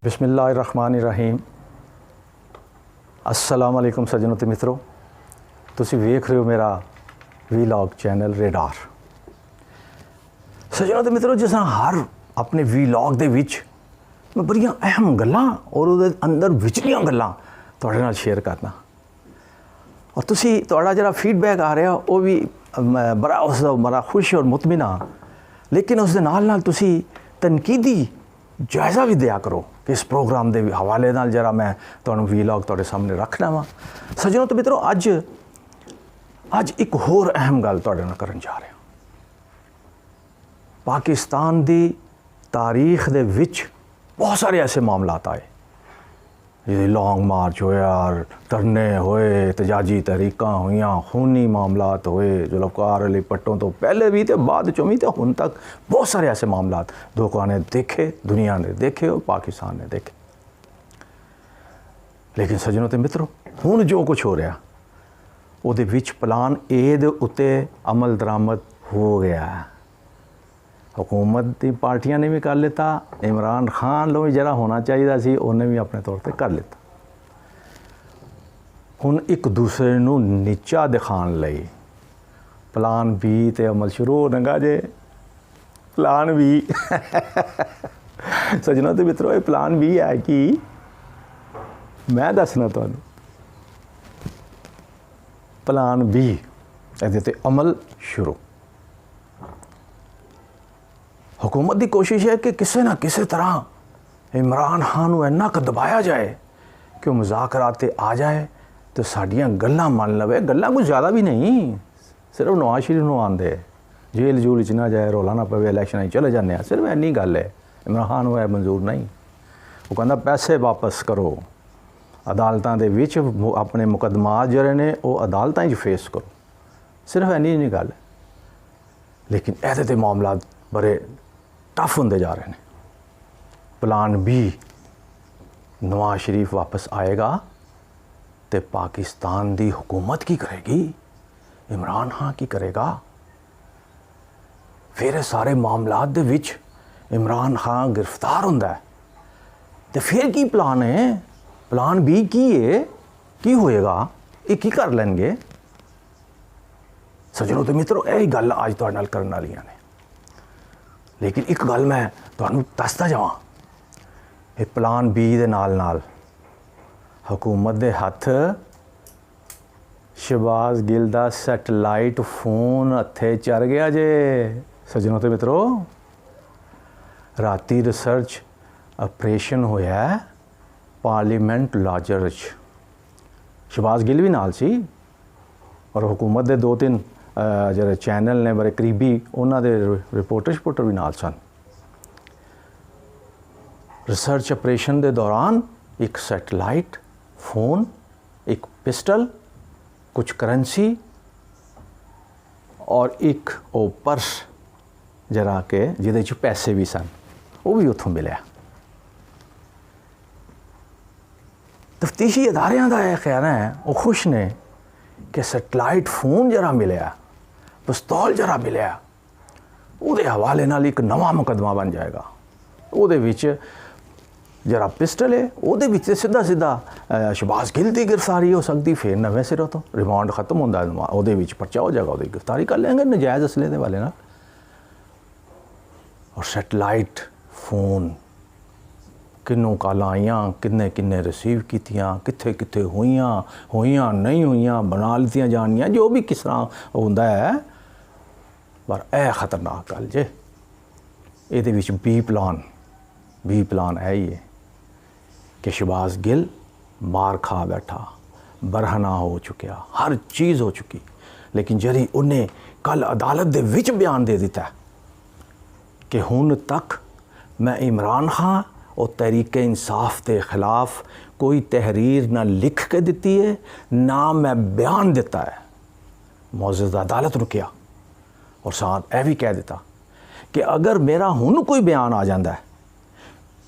बिस्मिल्लाहिर्रहमानिर्रहीम। अस्सलाम वालेकुम सज्जनों ते मित्रों, तुसी वेख रहे हो मेरा वीलॉग चैनल रेडार। सज्जनों ते मित्रों, जिस तरह हर अपने वीलॉग दे विच मैं बड़ियां अहम गल्लां और उहदे अंदर विचलियां गल्लां तुहाडे नाल शेयर करना, और तुसी तुहाडा जिहड़ा फीडबैक आ रहा वो भी बड़ा उसदा बड़ा खुश और मुतमिन हाँ, लेकिन उसदे नाल नाल तुसी तनकीदी जायज़ा भी दिया करो कि इस प्रोग्राम के हवाले नाल जरा मैं तुहानू वीलॉग तुहाडे सामने रखना वा। सज्जनों तो मित्रों, अज एक होर अहम गल तुहाडे नाल करन जा रहा। पाकिस्तान की तारीख दे विच बहुत सारे ऐसे मामलात आए जिहदे लॉन्ग मार्च होया, धरने होए, एहतजाजी तहरीकां होईयां, खूनी मामलात होए, जुल्फकार अली भट्टों तो पहले भी तो बाद चों भी तो हुण तक बहुत सारे ऐसे मामलात लोगों ने देखे, दुनिया ने देखे और पाकिस्तान ने देखे। लेकिन सज्जनों ते मित्रों, हुण जो कुछ हो रहा उहदे विच प्लान ए दे उत्ते अमल दरामद हो गया है। हुकूमत की पार्टियां ने भी कर लेता, इमरान खान लो भी जरा होना चाहिए सी उन्हें भी अपने तौर पर कर लेता। हुण एक दूसरे नू नीचा दिखाने लई प्लान बी ते अमल शुरू हो लगा जे। प्लान बी सज्जनों ते मित्रों, ये प्लान बी है कि मैं दसना तुहानू प्लान बी इहदे ते अमल शुरू। हुकूमत की कोशिश है कि किसी ना किसी तरह इमरान खान को इन्ना क दबाया जाए कि वह मुज़ाकरात ते आ जाए तो साडियां गल्लां मान लवे। गल्लां कुछ ज़्यादा भी नहीं, सिर्फ नवाज शरीफ नूं आंदे जेल जूल च ना जाए, रौला ना पवे, इलैक्शन चले जाने, सिर्फ इन्नी गल है। इमरान खान को मंजूर नहीं, वो कहता पैसे वापस करो, अदालतां दे विच अपने मुकदमात जिहड़े ने वो अदालतां च फेस करो, सिर्फ इन्नी गल है। लेकिन इहदे ते मामला बड़े टफ होंदे जा रहे हैं। प्लान बी, नवाज शरीफ वापस आएगा तो पाकिस्तान की हुकूमत की करेगी, इमरान खान की करेगा। फिर सारे मामलात दे विच इमरान खान गिरफ्तार होंदा है तो फिर की प्लान है, प्लान बी की है, की होएगा, ये की कर लेंगे। सज्जनों ते मित्रों, यही गल अज तुहाडे नाल करन वालियां ने। लेकिन एक गल मैं तुहानू दसदा जावां, ये प्लान बी दे नाल नाल हुकूमत दे हत्थ शहबाज गिल दा सैटेलाइट फोन हत्थे चढ़ गया जे। सज्जनों ते मित्रों, राती रिसर्च ऑपरेशन होया पार्लीमेंट लाजर च, शहबाज गिल भी नाल सी और हुकूमत दे दो तीन ਜਿਹੜੇ चैनल ने बड़े करीबी उन्होंने रिपोर्टर भी नाल सन। रिसर्च ऑपरेशन के दौरान एक सैटेलाइट फोन, एक पिस्टल, कुछ करेंसी और एक वो पर्स जरा के जिहदे च पैसे भी सन, वो भी उत्थों मिले। तफ्तीशी अदारियां दा यह ख्याल है, वो खुश ने कि सैटेलाइट फोन जरा मिले, पिस्तौल जरा मिले, उहदे हवाले नाल एक नवा मुकदमा बन जाएगा। उहदे विच जरा पिस्टल है, उहदे विच सीधा सीधा शहबाज गिल की गिरफ्तारी हो सकती, फिर नवे सिरों तो रिमांड खत्म होंदा, उहदे विच पर्चा हो जाएगा, उहदी गिरफ्तारी कर लेंगे नजायज़ असले दे वाले नाल। और सैटेलाइट फोन किन्नों कालां आईयां, किन्ने किन्ने रिसीव कीतियां, कित्थे कित्थे होईयां नहीं होईयां, बना लितियां जानियां, जो भी किस तरह होंदा है। पर यह खतरनाक गल जे, ये बी प्लान है ही है कि शहबाज गिल मार खा बैठा, बरहना हो चुकिया, हर चीज़ हो चुकी, लेकिन जरी उन्हें कल अदालत दे विच बयान दे दिता कि हुण तक मैं इमरान खान और तहरीक इंसाफ के खिलाफ कोई तहरीर ना लिख के दिती है, ना मैं बयान दिता है। मौजूदा अदालत रुकिया और साथ यह भी कह दिता कि अगर मेरा हुण कोई बयान आ जाता है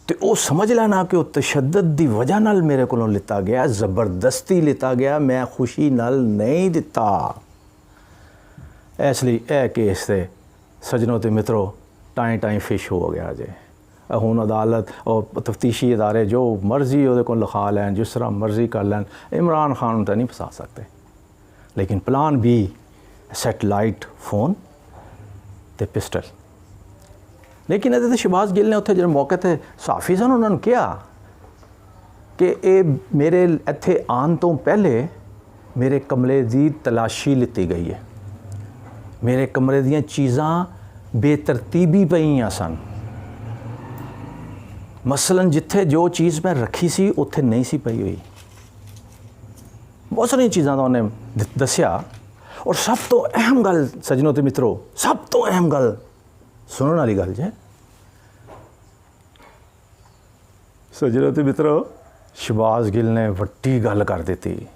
तो वो समझ लेना कि वह तशद्दुद की वजह नाल मेरे को लिता गया, ज़बरदस्ती लिता गया, मैं खुशी नाल नहीं दिता। इसलिए यह केस से सज्जनों ते मित्रों टाई फिश हो गया जे। ਹੁਣ अदालत और तफ्तीशी इदारे जो मर्जी ਉਹਦੇ ਕੋਲ लिखा लैन, जिस तरह मर्जी कर लैन, इमरान खान ਨੂੰ ਤਾਂ नहीं फसा सकते। लेकिन प्लान बी सैटेलाइट फोन ਤੇ पिस्टल। लेकिन ਇਹਦੇ ਤੇ शहबाज गिल ने ਉੱਥੇ ਜਿਹੜੇ मौके ਤੇ ਸਾਫੀ ਸਨ ਉਹਨਾਂ ਨੂੰ ਕਿਹਾ ਕਿ ਇਹ ਮੇਰੇ ਇੱਥੇ ਆਉਣ ਤੋਂ ਪਹਿਲੇ ਮੇਰੇ ਕਮਰੇ ਦੀ ਤਲਾਸ਼ੀ ਲਿੱਤੀ ਗਈ ਹੈ, ਮੇਰੇ ਕਮਰੇ ਦੀਆਂ ਚੀਜ਼ਾਂ ਬੇਤਰਤੀਬੀ ਪਈਆਂ ਸਨ। ਮਸਲਨ ਜਿੱਥੇ ਜੋ ਚੀਜ਼ ਮੈਂ ਰੱਖੀ ਸੀ ਉੱਥੇ ਨਹੀਂ ਸੀ ਪਈ ਹੋਈ। ਬਹੁਤ ਸਾਰੀਆਂ ਚੀਜ਼ਾਂ ਦਾ ਉਹਨੇ ਦੱਸਿਆ। ਔਰ ਸਭ ਤੋਂ ਅਹਿਮ ਗੱਲ ਸੱਜਣੋ ਤੇ ਮਿੱਤਰੋ, ਸਭ ਤੋਂ ਅਹਿਮ ਗੱਲ ਸੁਣਨ ਵਾਲੀ ਗੱਲ ਜੇ ਸੱਜਣੋ ਤੇ ਮਿੱਤਰੋ, शहबाज गिल ने ਵੱਡੀ ਗੱਲ ਕਰ ਦਿੱਤੀ।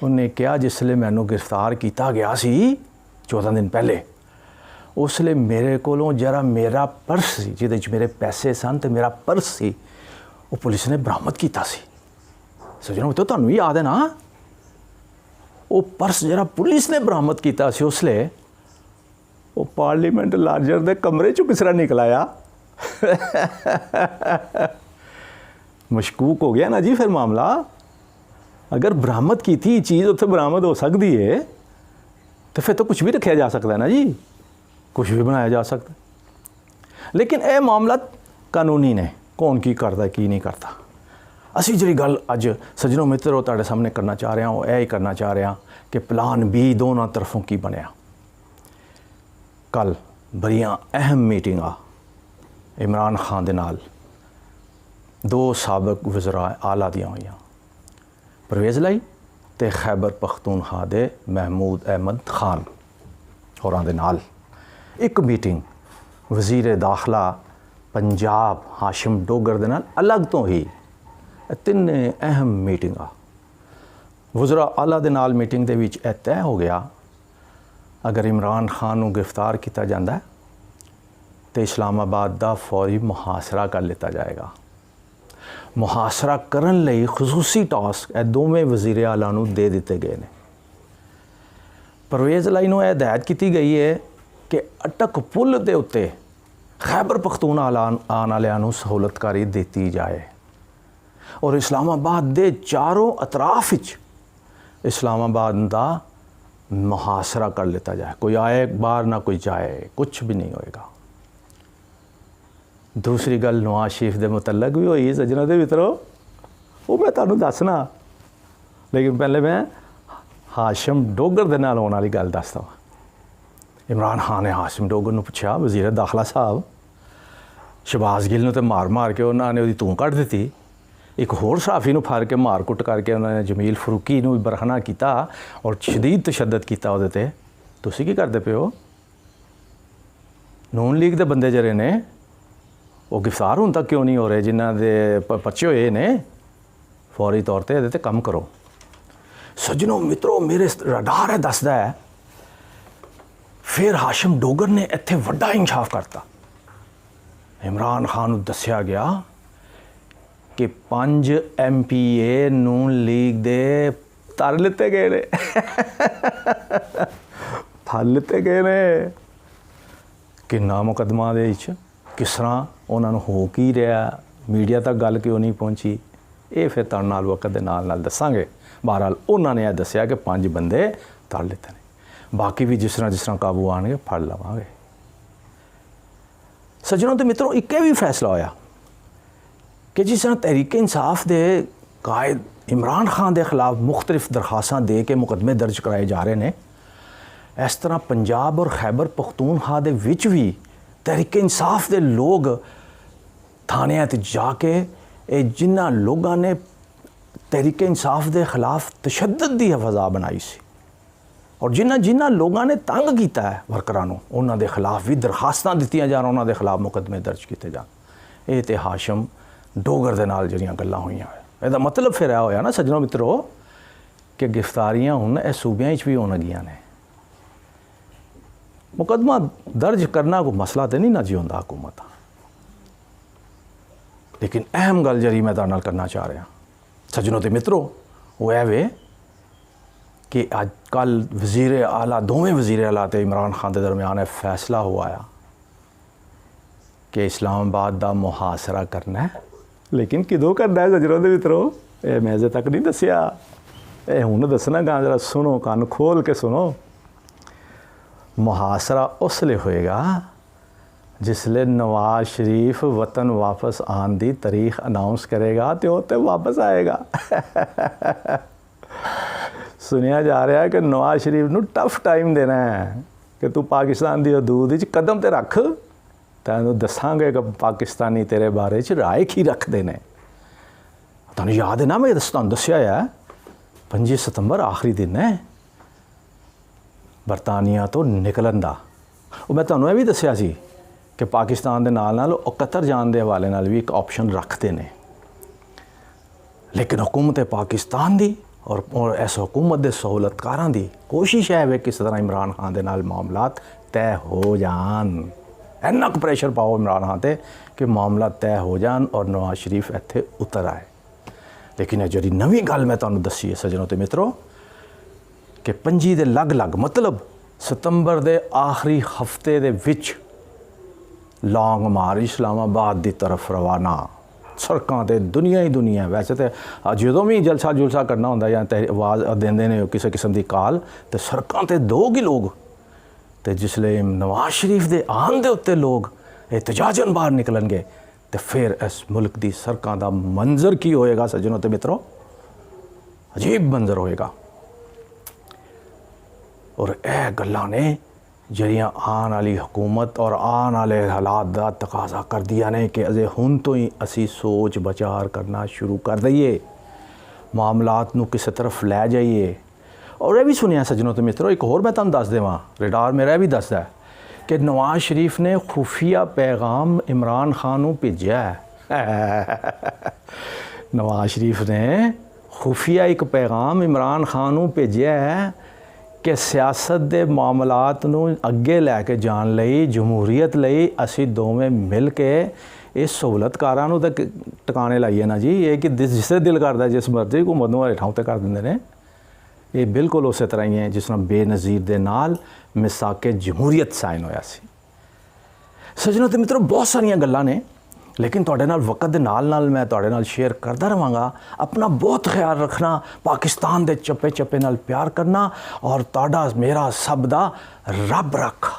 ਉਹਨੇ ਕਿਹਾ ਜਿਸਲੇ ਮੈਨੂੰ ਗ੍ਰਿਫਤਾਰ ਕੀਤਾ ਗਿਆ ਸੀ 14 ਦਿਨ ਪਹਿਲੇ, ਉਸਲੇ ਮੇਰੇ ਕੋਲੋਂ ਜਿਹੜਾ ਮੇਰਾ ਪਰਸ ਸੀ ਜਿਹਦੇ 'ਚ ਮੇਰੇ ਪੈਸੇ ਸਨ ਤੇ ਮੇਰਾ ਪਰਸ ਸੀ, ਉਹ ਪੁਲਿਸ ਨੇ ਬਰਾਮਦ ਕੀਤਾ ਸੀ। ਸੱਜਣੋ ਮਿੱਤਰੋ, ਤੁਹਾਨੂੰ ਵੀ ਯਾਦ ਹੈ ਨਾ ਉਹ ਪਰਸ ਜਿਹੜਾ ਪੁਲਿਸ ਨੇ ਬਰਾਮਦ ਕੀਤਾ ਸੀ ਉਸਲੇ ਉਹ ਪਾਰਲੀਮੈਂਟ ਲਾਰਜਰ ਦੇ ਕਮਰੇ 'ਚੋਂ ਕਿਸ ਤਰ੍ਹਾਂ ਨਿਕਲ ਆਇਆ। मशकूक हो गया ना जी फिर मामला। अगर बरामद की थी चीज़ उत्थे बरामद हो सकती है तो फिर तो कुछ भी रखा जा सकता है ना जी, कुछ भी बनाया जा सकता। लेकिन यह मामला कानूनी ने कौन की करता की नहीं करता। असी जी गल अज सज्जनों मित्रों तुहाडे सामने करना चाह रहे हैं, यह करना चाह रहे हैं कि प्लान बी दोनों तरफों की बनया। कल बड़ियां अहम मीटिंगां इमरान खान दे नाल दो साबक वज़रा आला दियां होईयां, परवेज़ लाई ते खैबर पख्तूनख्वा दे महमूद अहमद खान होरां दे नाल एक मीटिंग वज़ीर दाखला पंजाब हाशिम डोगर दे नाल अलग तो ही। तिन्ने अहम मीटिंगां वज़रा आला दे नाल मीटिंग दे विच यह तय हो गया, अगर इमरान खान नूं गिरफ्तार किया जाता है तो इस्लामाबाद का फौरी मुहासरा कर लिया जाएगा। मुहासरा करन लई खसूसी टास्क ए दोवें वज़ीर आला नूं दे दिते गए ने। परवेज़ लाई नूं हिदायत की गई है कि अटक पुल दे उत्ते खैबर पख्तूनख्वा आने वालियां नूं सहूलतकारी दी जाए और इस्लामाबाद दे चारों अतराफ विच इस्लामाबाद का मुहासरा कर लिया जाए। कोई आए बाहर ना कोई जाए, कुछ भी नहीं होएगा। दूसरी गल नवाज शरीफ के मुतलक भी हुई सज्जनों के मित्रों, वो मैं तुहानूं दसना, लेकिन पहले मैं हाशिम डोगर दे नाल होने वाली गल दसदा वां। इमरान खान ने हाशिम डोगर नूं पुछया, वज़ीर दाखला साहब, शहबाज गिल नूं ते मार मार के उन्होंने उहदी तूं कढ दित्ती, एक होर सहाफ़ी नूं फड़ के मार कुट करके उन्होंने जमील फरूकी नूं भी बरहना किया और शदीद तशद्दद किया उहदे ते। तुसीं की करदे पे हो? नून लीग दे बंदे जरे ने वो गिरफ्तार हुण तक क्यों नहीं हो रहे, जिन्हां दे पर्चे होए ने, फौरी तौर पर ये कम करो। सज्जनों मित्रों, मेरे रडार है दसदा है फिर हाशिम डोगर ने इत्थे वड्डा इंसाफ करता। इमरान खान नूं दस्सिया गया कि 5 MPA नून लीग दे तर लिते गए ने, फल लिते गए ने। किन्ना मुकदमा दे विच किस तरह उन्होंने हो की रहा, मीडिया तक गल क्यों नहीं पहुँची, ये फिर तुहाडे नाल वक्त दे नाल दसांगे। बहरहाल उन्होंने यह दस्सिया कि 5 बंदे तड़ लेते हैं, बाकी भी जिस तरह काबू आएंगे फड़ लवांगे। सज्जनों ते मित्रों, एक भी फैसला होया कि जिस तरह तहरीक इंसाफ के कायद इमरान खान के खिलाफ मुख्तलिफ दरखास्तां दे के मुकदमे दर्ज कराए जा रहे हैं, इस तरह पंजाब और खैबर पख्तूनख्वा दे विच भी तहरीक इंसाफ के लोग थाने जाके जिन्हां लोगों ने तहरीक इंसाफ के खिलाफ तशद्दद की फज़ा बनाई सी और जिन्हां लोगों ने तंग किया है वर्करां नूं, उन्हां दे खिलाफ भी दरखास्तां दित्तियां जाण, उन्हां दे खिलाफ मुकदमे दर्ज किए जाण। ये तो हाशिम डोगर दे नाल जिहड़ियां गल्लां होईयां, इहदा मतलब फिर यह होया ना सज्जनों मित्रों कि गिरफ्तारियां हुण इह सूबियां विच भी होण लगियां ने। मुकदमा दर्ज करना कोई मसला तो नहीं ना जी होंदा हुकूमत, लेकिन अहम गल जी मैं तुहाडे नाल करना चाह रहा सज्जनों ते मित्रों, वो है वे कि अज कल वज़ीर आला दोवें वज़ीर आला ते इमरान खान के दरम्यान फैसला हुआ है कि इस्लामाबाद का मुहासरा करना है, लेकिन किदों करना है सजनों के मित्रों, ये मैं अजे तक नहीं दसिया, ये हुण दसना गा, जरा सुनो, कान खोल के सुनो। मुहासरा उसले होएगा जिसले नवाज शरीफ वतन वापस आने की तारीख अनाउंस करेगा तो वो वापस आएगा। सुनिया जा रहा है कि नवाज शरीफ नूं टफ टाइम देना है कि तू पाकिस्तान की हदूद च कदम तो रख, तैनूं दसांगे कि पाकिस्तानी तेरे बारे च राय की रखते हैं। तुहानूं याद है ना, मैं तुहानूं दस्सिया है 5 सितंबर आखिरी दिन है बरतानिया तो निकलन दा। और मैं तुहानूं भी दस्सिया सी कि पाकिस्तान के नाल नाल कतर जाने के हवाले नाल भी एक ऑप्शन रखते हैं, लेकिन हुकूमत पाकिस्तान की और इस हुकूमत के सहूलतकारां की कोशिश है वे किस तरह इमरान खान के नाल मामलात तय हो जान। इन्ना क प्रेशर पाओ इमरान खान ते कि मामला तय हो जान और नवाज शरीफ इत्थे उतर आए। लेकिन ये जी नवी गल मैं तुहानूं दसी है सजनों ते मित्रों कि 5 दे लग मतलब सितंबर के आखिरी हफ्ते दे विच लॉन्ग मार्च इस्लामाबाद की तरफ रवाना। सड़कों ते दुनिया ही दुनिया, वैसे तो जो भी जलसा जुलसा करना होंदा या आवाज़ देंदे ने किसी किस्म की कॉल तो सड़कों ते दोगे लोग, तो जिसले नवाज शरीफ के आन दे उत्ते लोग एहतजाजन बाहर निकलणगे तो फिर इस मुल्क की सड़कों का मंजर की होएगा सज्जनों ते मित्रों, अजीब मंजर होएगा। और यह गल्लां ने जड़ियाँ आने वाली हुकूमत और आने वाले हालात का तकाजा कर दिया ने कि अजे हुण तो ही असी सोच विचार करना शुरू कर दईए, मामलात नूं किसी तरफ लै जाइए। और यह भी सुनिया सज्जनों तो मित्रों, एक होर मैं तुहानूं दस देवां, रेडार मेरा भी दसदा है कि नवाज शरीफ ने खुफिया पैगाम इमरान खान नूं भेजिया है। नवाज शरीफ ने खुफिया एक पैगाम इमरान खान नूं भेजिया है कि सियासत के मामलात नूं अगे लैके जाण लई जमहूरीयत लई असी दोवें मिल के इस सहूलतकारां नूं तां टिकाणे लाइए ना जी। ये कि जिसे दिल करदा जिस मर्जी हुकूमत नूं हरे ठां ते कर दिंदे ने। ये बिल्कुल उस तरह ही है जिस तरह बेनज़ीर दे नाल मिसाके जमहूरीयत साइन होया सी। सज्जनों ते मित्रों बहुत सारियां गल्लां ने, लेकिन तुहाडे नाल वक्त दे नाल नाल मैं तुहाडे नाल शेयर करदा रहांगा। अपना बहुत ख्याल रखना, पाकिस्तान दे चप्पे चप्पे नाल प्यार करना और तुहाडा मेरा सब दा रब रख।